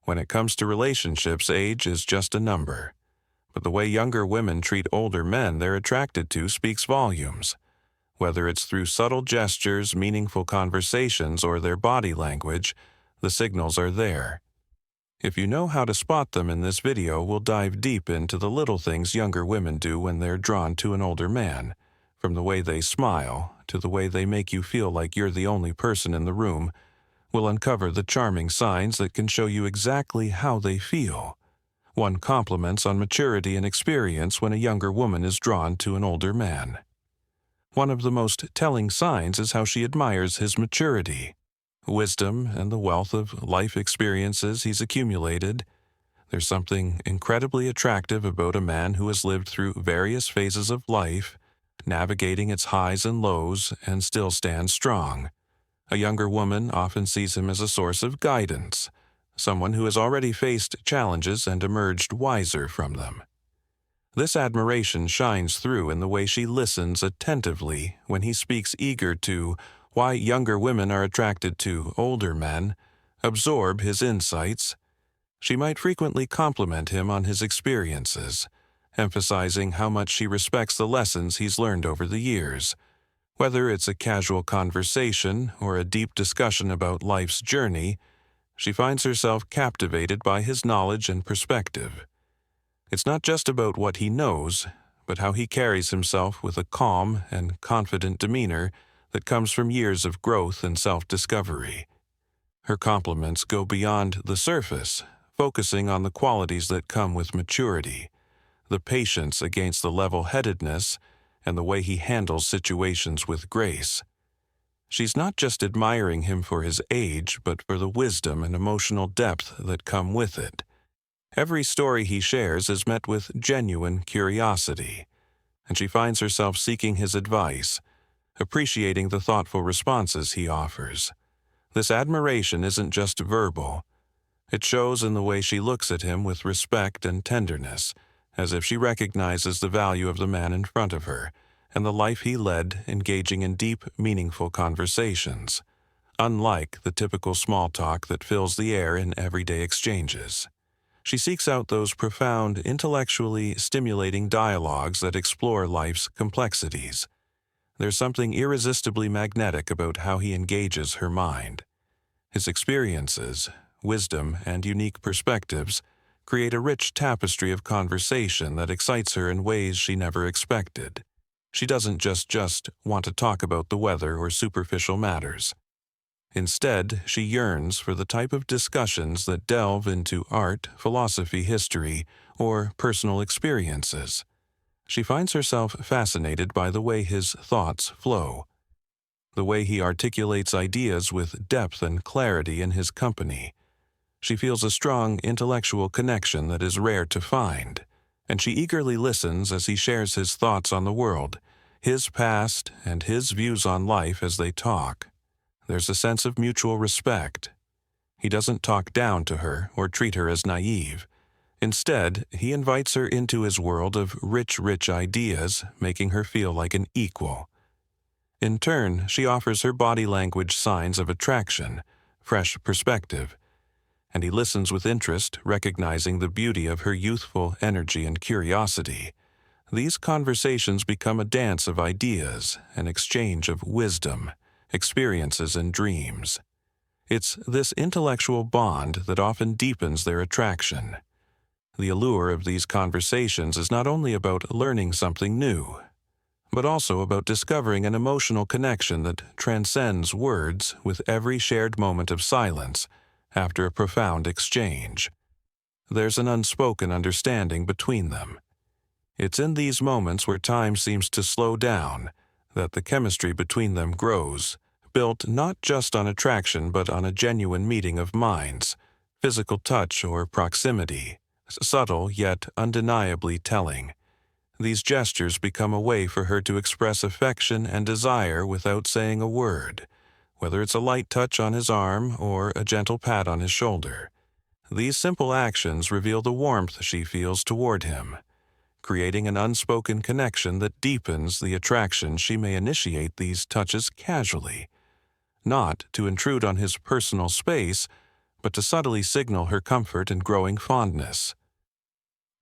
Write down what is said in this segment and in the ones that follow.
When it comes to relationships, age is just a number. But the way younger women treat older men they're attracted to speaks volumes. Whether it's through subtle gestures, meaningful conversations, or their body language, the signals are there. If you know how to spot them in this video, we'll dive deep into the little things younger women do when they're drawn to an older man, from the way they smile to the way they make you feel like you're the only person in the room. We'll uncover the charming signs that can show you exactly how they feel. One compliments on maturity and experience when a younger woman is drawn to an older man. One of the most telling signs is how she admires his maturity, wisdom, and the wealth of life experiences he's accumulated. There's something incredibly attractive about a man who has lived through various phases of life, navigating its highs and lows, and still stands strong. A younger woman often sees him as a source of guidance, someone who has already faced challenges and emerged wiser from them. This admiration shines through in the way she listens attentively when he speaks, eager to why younger women are attracted to older men, absorb his insights. She might frequently compliment him on his experiences, emphasizing how much she respects the lessons he's learned over the years. Whether it's a casual conversation or a deep discussion about life's journey, she finds herself captivated by his knowledge and perspective. It's not just about what he knows, but how he carries himself with a calm and confident demeanor that comes from years of growth and self-discovery. Her compliments go beyond the surface, focusing on the qualities that come with maturity, the patience against the level-headedness, and the way he handles situations with grace. She's not just admiring him for his age, but for the wisdom and emotional depth that come with it. Every story he shares is met with genuine curiosity, and she finds herself seeking his advice, appreciating the thoughtful responses he offers. This admiration isn't just verbal. It shows in the way she looks at him with respect and tenderness, as if she recognizes the value of the man in front of her and the life he led, engaging in deep, meaningful conversations, unlike the typical small talk that fills the air in everyday exchanges. She seeks out those profound, intellectually stimulating dialogues that explore life's complexities. There's something irresistibly magnetic about how he engages her mind. His experiences, wisdom, and unique perspectives create a rich tapestry of conversation that excites her in ways she never expected. She doesn't just want to talk about the weather or superficial matters. Instead, she yearns for the type of discussions that delve into art, philosophy, history, or personal experiences. She finds herself fascinated by the way his thoughts flow, the way he articulates ideas with depth and clarity in his company. She feels a strong intellectual connection that is rare to find, and she eagerly listens as he shares his thoughts on the world, his past, and his views on life as they talk. There's a sense of mutual respect. He doesn't talk down to her or treat her as naive. Instead, he invites her into his world of rich ideas, making her feel like an equal. In turn, she offers her body language signs of attraction, fresh perspective, and he listens with interest, recognizing the beauty of her youthful energy and curiosity. These conversations become a dance of ideas, an exchange of wisdom, experiences, and dreams. It's this intellectual bond that often deepens their attraction. The allure of these conversations is not only about learning something new, but also about discovering an emotional connection that transcends words with every shared moment of silence after a profound exchange. There's an unspoken understanding between them. It's in these moments where time seems to slow down that the chemistry between them grows, built not just on attraction but on a genuine meeting of minds, physical touch or proximity, subtle yet undeniably telling. These gestures become a way for her to express affection and desire without saying a word, whether it's a light touch on his arm or a gentle pat on his shoulder. These simple actions reveal the warmth she feels toward him, creating an unspoken connection that deepens the attraction. She may initiate these touches casually, not to intrude on his personal space, but to subtly signal her comfort and growing fondness.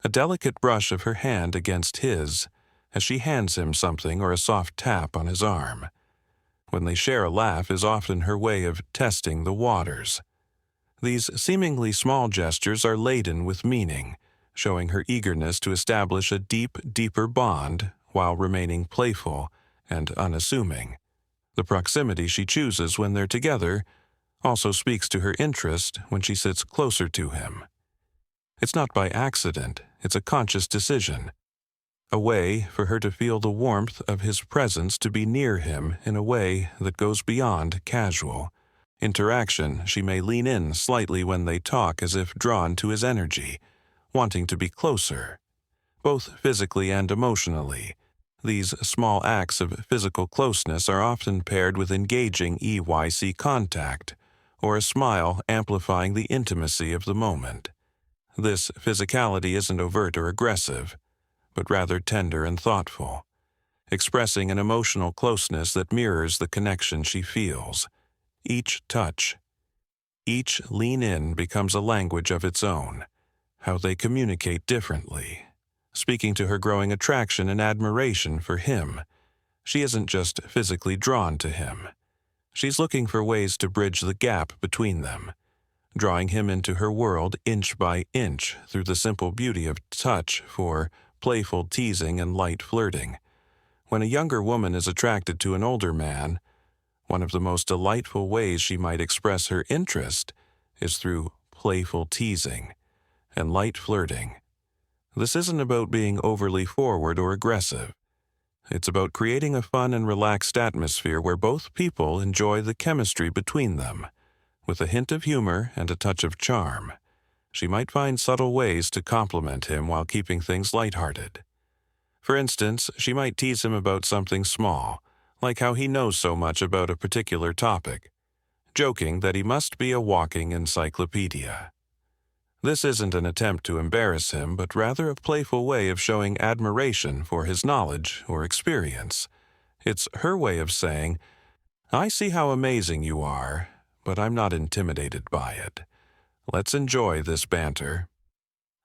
A delicate brush of her hand against his as she hands him something or a soft tap on his arm. When they share a laugh is often her way of testing the waters. These seemingly small gestures are laden with meaning, showing her eagerness to establish a deeper bond while remaining playful and unassuming. The proximity she chooses when they're together also speaks to her interest when she sits closer to him. It's not by accident, it's a conscious decision, a way for her to feel the warmth of his presence, to be near him in a way that goes beyond casual interaction. She may lean in slightly when they talk, as if drawn to his energy, wanting to be closer, both physically and emotionally. These small acts of physical closeness are often paired with engaging EYC contact, or a smile amplifying the intimacy of the moment. This physicality isn't overt or aggressive, but rather tender and thoughtful, expressing an emotional closeness that mirrors the connection she feels. Each touch, each lean in becomes a language of its own, how they communicate differently, speaking to her growing attraction and admiration for him. She isn't just physically drawn to him. She's looking for ways to bridge the gap between them, drawing him into her world inch by inch through the simple beauty of touch for playful teasing and light flirting. When a younger woman is attracted to an older man, one of the most delightful ways she might express her interest is through playful teasing and light flirting. This isn't about being overly forward or aggressive. It's about creating a fun and relaxed atmosphere where both people enjoy the chemistry between them. With a hint of humor and a touch of charm, she might find subtle ways to compliment him while keeping things lighthearted. For instance, she might tease him about something small, like how he knows so much about a particular topic, joking that he must be a walking encyclopedia. This isn't an attempt to embarrass him, but rather a playful way of showing admiration for his knowledge or experience. It's her way of saying, "I see how amazing you are, but I'm not intimidated by it. Let's enjoy this banter."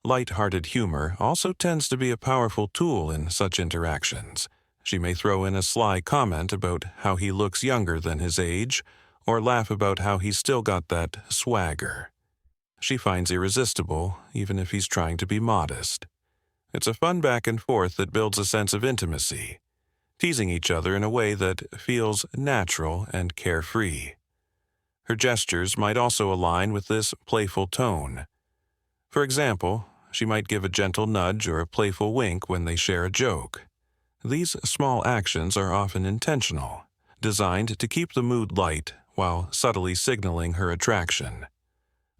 Light-hearted humor also tends to be a powerful tool in such interactions. She may throw in a sly comment about how he looks younger than his age, or laugh about how he's still got that swagger she finds irresistible, even if he's trying to be modest. It's a fun back and forth that builds a sense of intimacy, teasing each other in a way that feels natural and carefree. Her gestures might also align with this playful tone. For example, she might give a gentle nudge or a playful wink when they share a joke. These small actions are often intentional, designed to keep the mood light while subtly signaling her attraction.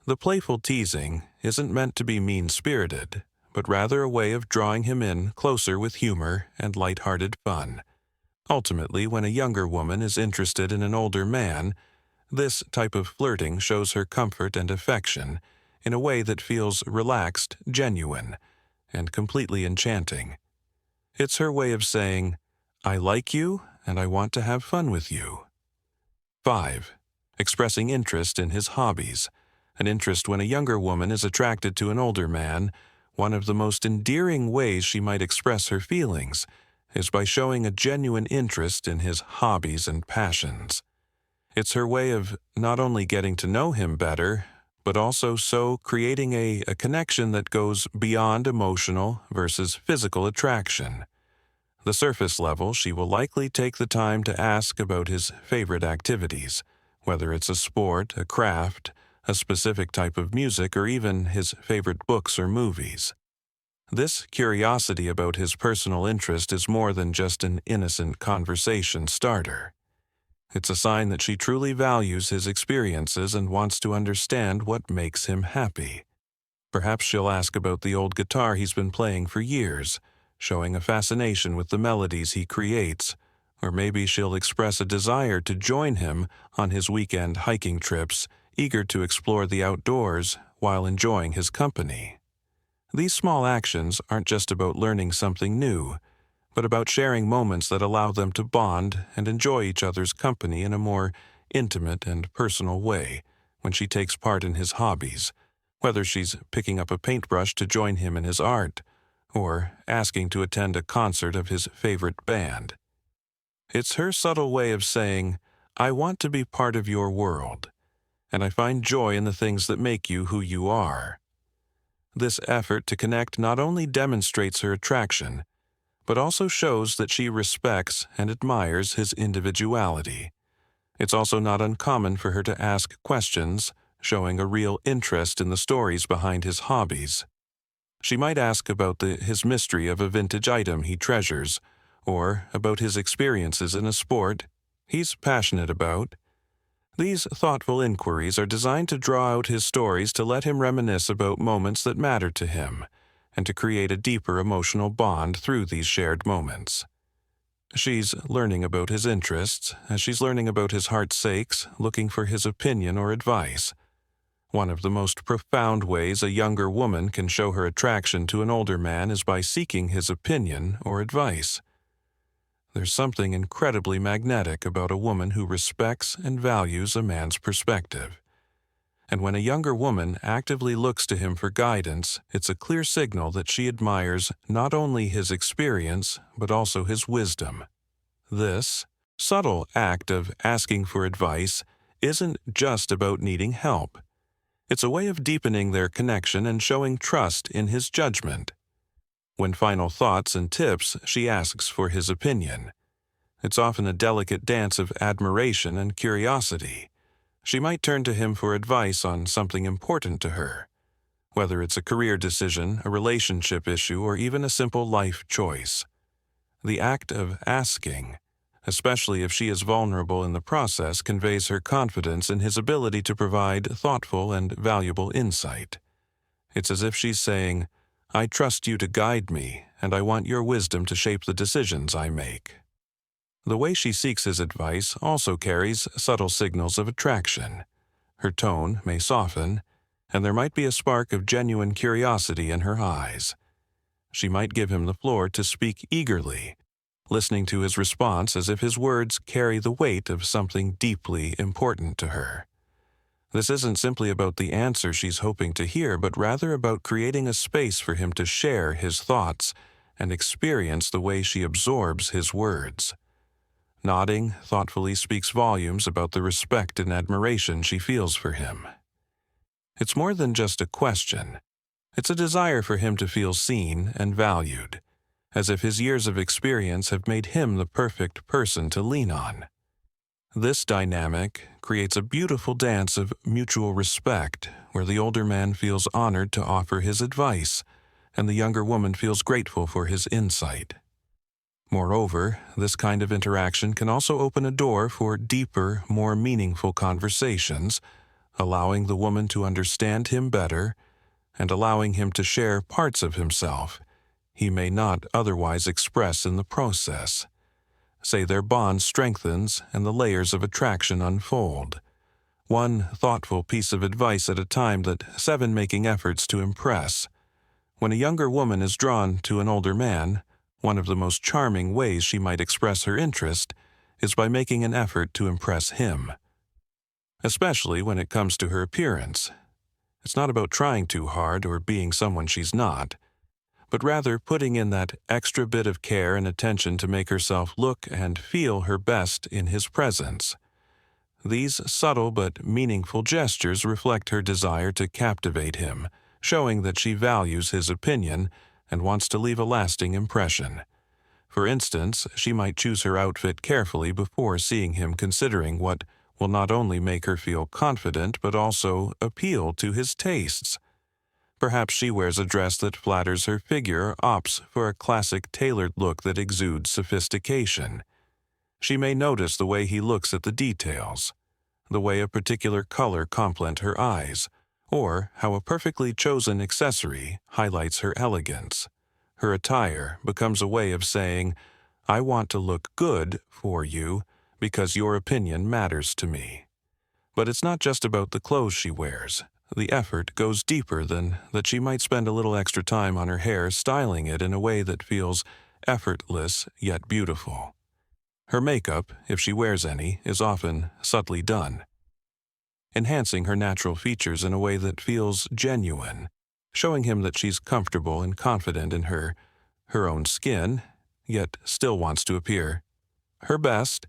The playful teasing isn't meant to be mean-spirited, but rather a way of drawing him in closer with humor and light-hearted fun. Ultimately, when a younger woman is interested in an older man, this type of flirting shows her comfort and affection in a way that feels relaxed, genuine, and completely enchanting. It's her way of saying, "I like you and I want to have fun with you." 5. Expressing interest in his hobbies. An interest when a younger woman is attracted to an older man, one of the most endearing ways she might express her feelings is by showing a genuine interest in his hobbies and passions. It's her way of not only getting to know him better, but also creating a connection that goes beyond emotional versus physical attraction. The surface level, she will likely take the time to ask about his favorite activities, whether it's a sport, a craft, a specific type of music, or even his favorite books or movies. This curiosity about his personal interest is more than just an innocent conversation starter. It's a sign that she truly values his experiences and wants to understand what makes him happy. Perhaps she'll ask about the old guitar he's been playing for years, showing a fascination with the melodies he creates, or maybe she'll express a desire to join him on his weekend hiking trips, eager to explore the outdoors while enjoying his company. These small actions aren't just about learning something new, but about sharing moments that allow them to bond and enjoy each other's company in a more intimate and personal way, when she takes part in his hobbies, whether she's picking up a paintbrush to join him in his art, or asking to attend a concert of his favorite band. It's her subtle way of saying, I want to be part of your world, and I find joy in the things that make you who you are. This effort to connect not only demonstrates her attraction, but also shows that she respects and admires his individuality. It's also not uncommon for her to ask questions, showing a real interest in the stories behind his hobbies. She might ask about his mystery of a vintage item he treasures, or about his experiences in a sport he's passionate about. These thoughtful inquiries are designed to draw out his stories to let him reminisce about moments that matter to him, and to create a deeper emotional bond through these shared moments. She's learning about his interests, as she's learning about his heart's sakes, looking for his opinion or advice. One of the most profound ways a younger woman can show her attraction to an older man is by seeking his opinion or advice. There's something incredibly magnetic about a woman who respects and values a man's perspective. And when a younger woman actively looks to him for guidance, it's a clear signal that she admires not only his experience, but also his wisdom. This subtle act of asking for advice isn't just about needing help. It's a way of deepening their connection and showing trust in his judgment. When final thoughts and tips, she asks for his opinion. It's often a delicate dance of admiration and curiosity. She might turn to him for advice on something important to her, whether it's a career decision, a relationship issue, or even a simple life choice. The act of asking, especially if she is vulnerable in the process, conveys her confidence in his ability to provide thoughtful and valuable insight. It's as if she's saying, I trust you to guide me, and I want your wisdom to shape the decisions I make. The way she seeks his advice also carries subtle signals of attraction. Her tone may soften, and there might be a spark of genuine curiosity in her eyes. She might give him the floor to speak eagerly, listening to his response as if his words carry the weight of something deeply important to her. This isn't simply about the answer she's hoping to hear, but rather about creating a space for him to share his thoughts and experience the way she absorbs his words. Nodding thoughtfully speaks volumes about the respect and admiration she feels for him. It's more than just a question. It's a desire for him to feel seen and valued, as if his years of experience have made him the perfect person to lean on. This dynamic creates a beautiful dance of mutual respect, where the older man feels honored to offer his advice, and the younger woman feels grateful for his insight. Moreover, this kind of interaction can also open a door for deeper, more meaningful conversations, allowing the woman to understand him better and allowing him to share parts of himself he may not otherwise express in the process. Say their bond strengthens and the layers of attraction unfold. One thoughtful piece of advice at a time, that 7 making efforts to impress. When a younger woman is drawn to an older man, one of the most charming ways she might express her interest is by making an effort to impress him. Especially when it comes to her appearance. It's not about trying too hard or being someone she's not, but rather putting in that extra bit of care and attention to make herself look and feel her best in his presence. These subtle but meaningful gestures reflect her desire to captivate him, showing that she values his opinion and wants to leave a lasting impression. For instance, she might choose her outfit carefully before seeing him, considering what will not only make her feel confident but also appeal to his tastes. Perhaps she wears a dress that flatters her figure or opts for a classic tailored look that exudes sophistication. She may notice the way he looks at the details, the way a particular color complements her eyes, or how a perfectly chosen accessory highlights her elegance. Her attire becomes a way of saying, I want to look good for you because your opinion matters to me. But it's not just about the clothes she wears. The effort goes deeper than that. She might spend a little extra time on her hair, styling it in a way that feels effortless yet beautiful. Her makeup, if she wears any, is often subtly done. enhancing her natural features in a way that feels genuine, showing him that she's comfortable and confident in her own skin, yet still wants to appear her best.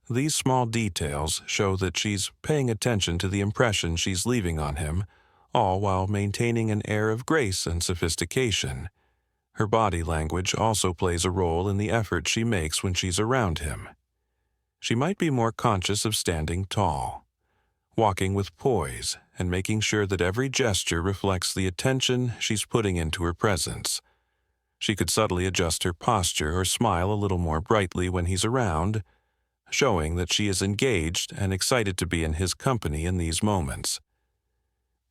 These small details show that she's paying attention to the impression she's leaving on him, all while maintaining an air of grace and sophistication. Her body language also plays a role in the effort she makes when she's around him. She might be more conscious of standing tall, walking with poise, and making sure that every gesture reflects the attention she's putting into her presence. She could subtly adjust her posture or smile a little more brightly when he's around, showing that she is engaged and excited to be in his company in these moments.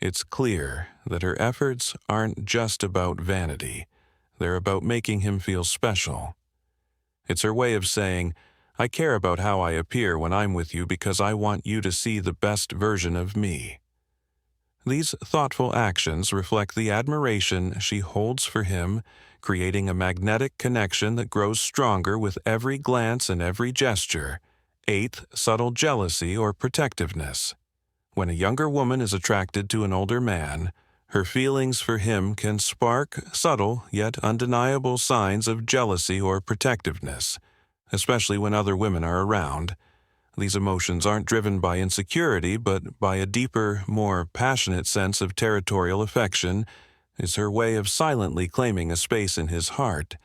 It's clear that her efforts aren't just about vanity. They're about making him feel special. It's her way of saying, I care about how I appear when I'm with you because I want you to see the best version of me. These thoughtful actions reflect the admiration she holds for him, creating a magnetic connection that grows stronger with every glance and every gesture. 8th, subtle jealousy or protectiveness. When a younger woman is attracted to an older man, her feelings for him can spark subtle yet undeniable signs of jealousy or protectiveness, especially when other women are around. These emotions aren't driven by insecurity, but by a deeper, more passionate sense of territorial affection. Is her way of silently claiming a space in his heart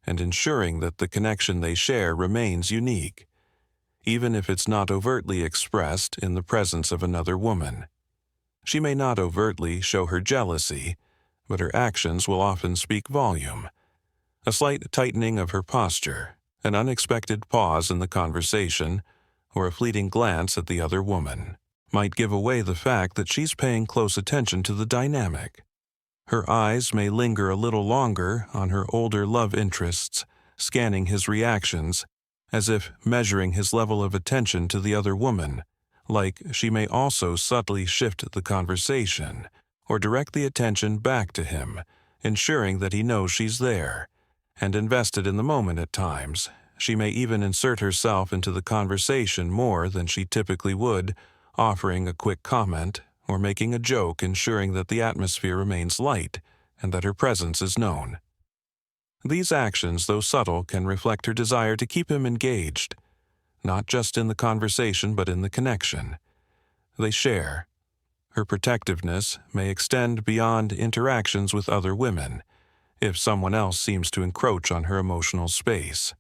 and ensuring that the connection they share remains unique, even if it's not overtly expressed in the presence of another woman. She may not overtly show her jealousy, but her actions will often speak volume. A slight tightening of her posture, an unexpected pause in the conversation, or a fleeting glance at the other woman might give away the fact that she's paying close attention to the dynamic. Her eyes may linger a little longer on her older love interests, scanning his reactions, as if measuring his level of attention to the other woman. Like she may also subtly shift the conversation or direct the attention back to him, ensuring that he knows she's there and invested in the moment at times. She may even insert herself into the conversation more than she typically would, offering a quick comment or making a joke, ensuring that the atmosphere remains light and that her presence is known. These actions, though subtle, can reflect her desire to keep him engaged, not just in the conversation but in the connection they share. Her protectiveness may extend beyond interactions with other women, if someone else seems to encroach on her emotional space.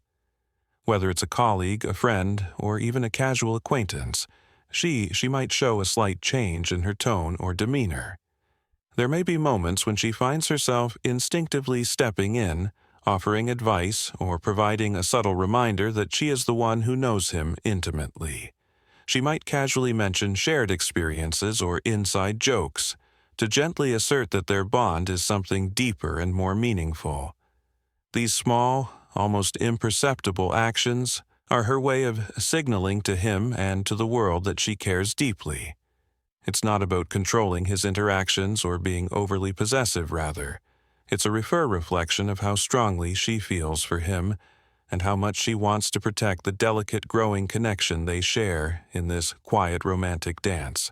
Whether it's a colleague, a friend, or even a casual acquaintance, she might show a slight change in her tone or demeanor. There may be moments when she finds herself instinctively stepping in, offering advice, or providing a subtle reminder that she is the one who knows him intimately. She might casually mention shared experiences or inside jokes, to gently assert that their bond is something deeper and more meaningful. These small, almost imperceptible actions are her way of signaling to him and to the world that she cares deeply. It's not about controlling his interactions or being overly possessive, rather. It's a reflection of how strongly she feels for him and how much she wants to protect the delicate growing connection they share in this quiet romantic dance.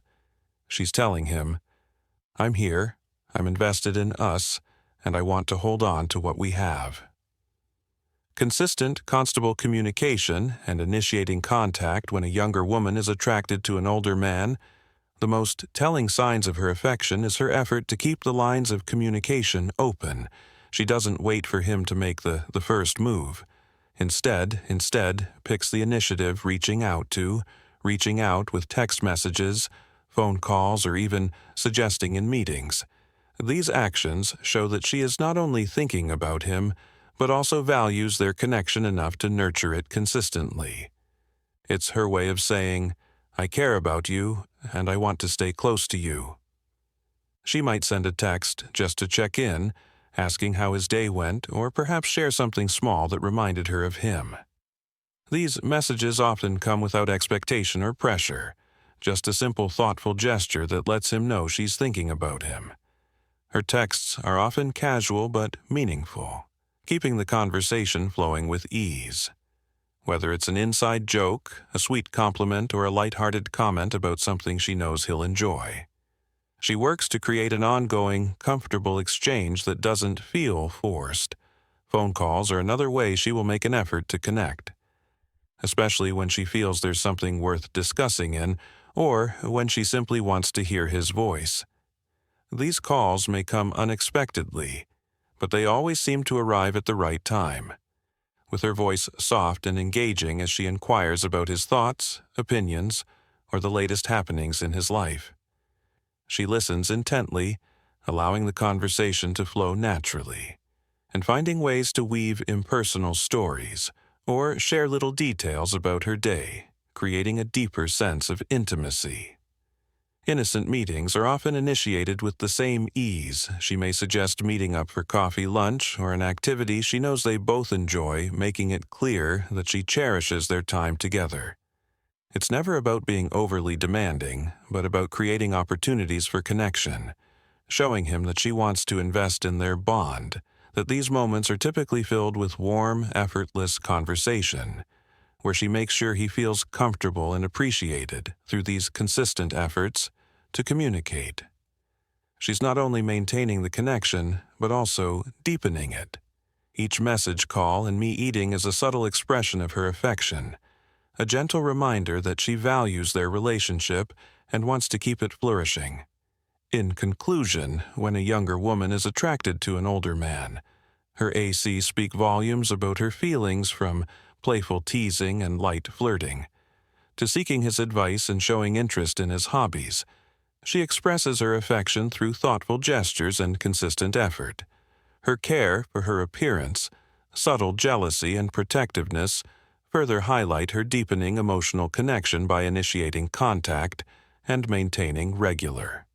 She's telling him, I'm here, I'm invested in us, and I want to hold on to what we have. Consistent, constable communication and initiating contact when a younger woman is attracted to an older man. The most telling signs of her affection is her effort to keep the lines of communication open. She doesn't wait for him to make the first move. Instead, picks the initiative, reaching out with text messages, phone calls, or even suggesting in meetings. These actions show that she is not only thinking about him, but also values their connection enough to nurture it consistently. It's her way of saying, I care about you, and I want to stay close to you. She might send a text just to check in, asking how his day went, or perhaps share something small that reminded her of him. These messages often come without expectation or pressure, just a simple, thoughtful gesture that lets him know she's thinking about him. Her texts are often casual but meaningful, keeping the conversation flowing with ease. Whether it's an inside joke, a sweet compliment, or a lighthearted comment about something she knows he'll enjoy. She works to create an ongoing, comfortable exchange that doesn't feel forced. Phone calls are another way she will make an effort to connect, especially when she feels there's something worth discussing or when she simply wants to hear his voice. These calls may come unexpectedly, but they always seem to arrive at the right time, with her voice soft and engaging as she inquires about his thoughts, opinions, or the latest happenings in his life. She listens intently, allowing the conversation to flow naturally, and finding ways to weave impersonal stories or share little details about her day, creating a deeper sense of intimacy. Innocent meetings are often initiated with the same ease. She may suggest meeting up for coffee, lunch, or an activity she knows they both enjoy, making it clear that she cherishes their time together. It's never about being overly demanding, but about creating opportunities for connection, showing him that she wants to invest in their bond, that these moments are typically filled with warm, effortless conversation, where she makes sure he feels comfortable and appreciated through these consistent efforts to communicate. She's not only maintaining the connection, but also deepening it. Each message, call, and me eating is a subtle expression of her affection, a gentle reminder that she values their relationship and wants to keep it flourishing. In conclusion, when a younger woman is attracted to an older man, her AC speak volumes about her feelings, from playful teasing and light flirting to seeking his advice and showing interest in his hobbies. She expresses her affection through thoughtful gestures and consistent effort. Her care for her appearance, subtle jealousy, and protectiveness further highlight her deepening emotional connection by initiating contact and maintaining regular